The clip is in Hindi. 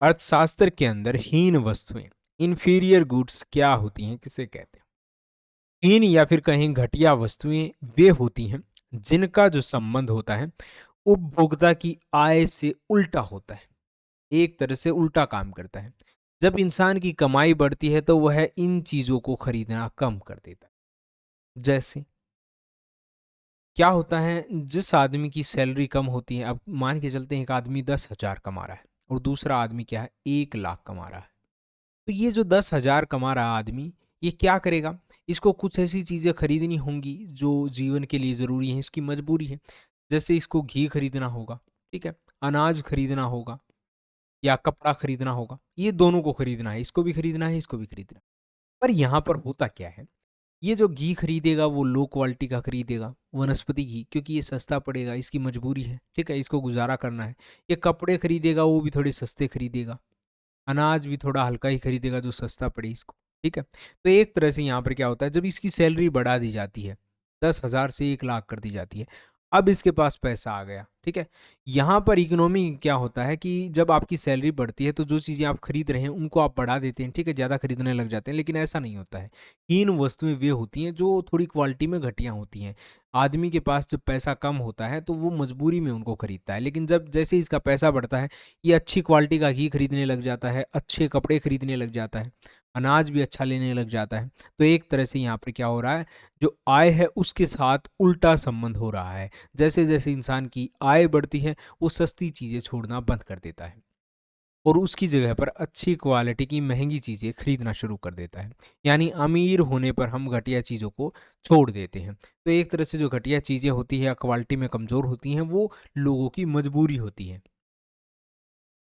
अर्थशास्त्र के अंदर हीन वस्तुएं, इंफीरियर गुड्स क्या होती हैं, किसे कहते हैं? हीन या फिर कहीं घटिया वस्तुएं वे होती हैं जिनका जो संबंध होता है उपभोक्ता की आय से उल्टा होता है, एक तरह से उल्टा काम करता है। जब इंसान की कमाई बढ़ती है तो वह इन चीजों को खरीदना कम कर देता है। जैसे क्या होता है, जिस आदमी की सैलरी कम होती है, अब मान के चलते हैं एक आदमी 10,000 कमा रहा है और दूसरा आदमी क्या है, 1 लाख कमा रहा है। तो ये जो 10,000 कमा रहा आदमी, ये क्या करेगा, इसको कुछ ऐसी चीज़ें खरीदनी होंगी जो जीवन के लिए ज़रूरी हैं, इसकी मजबूरी है। जैसे इसको घी खरीदना होगा, ठीक है, अनाज खरीदना होगा या कपड़ा खरीदना होगा, ये दोनों को खरीदना है, इसको भी खरीदना है, इसको भी खरीदना है। पर यहाँ पर होता क्या है, ये जो घी खरीदेगा वो लो क्वालिटी का खरीदेगा, वनस्पति घी, क्योंकि ये सस्ता पड़ेगा, इसकी मजबूरी है, ठीक है, इसको गुजारा करना है। ये कपड़े खरीदेगा वो भी थोड़े सस्ते खरीदेगा, अनाज भी थोड़ा हल्का ही खरीदेगा जो सस्ता पड़े इसको, ठीक है। तो एक तरह से यहाँ पर क्या होता है, जब इसकी सैलरी बढ़ा दी जाती है, 10,000 से 1 लाख कर दी जाती है, अब इसके पास पैसा आ गया, ठीक है। यहाँ पर इकोनॉमी क्या होता है कि जब आपकी सैलरी बढ़ती है तो जो चीज़ें आप खरीद रहे हैं उनको आप बढ़ा देते हैं, ठीक है, ज़्यादा खरीदने लग जाते हैं, लेकिन ऐसा नहीं होता है। हीन वस्तुएं वे होती हैं जो थोड़ी क्वालिटी में घटिया होती हैं। आदमी के पास जब पैसा कम होता है तो वो मजबूरी में उनको खरीदता है, लेकिन जब जैसे इसका पैसा बढ़ता है, ये अच्छी क्वालिटी का घी खरीदने लग जाता है, अच्छे कपड़े खरीदने लग जाता है, अनाज भी अच्छा लेने लग जाता है। तो एक तरह से यहाँ पर क्या हो रहा है, जो आय है उसके साथ उल्टा संबंध हो रहा है। जैसे जैसे इंसान की आय बढ़ती है वो सस्ती चीज़ें छोड़ना बंद कर देता है और उसकी जगह पर अच्छी क्वालिटी की महंगी चीज़ें खरीदना शुरू कर देता है। यानी अमीर होने पर हम घटिया चीज़ों को छोड़ देते हैं। तो एक तरह से जो घटिया चीज़ें होती हैं या क्वालिटी में कमज़ोर होती हैं वो लोगों की मजबूरी होती है।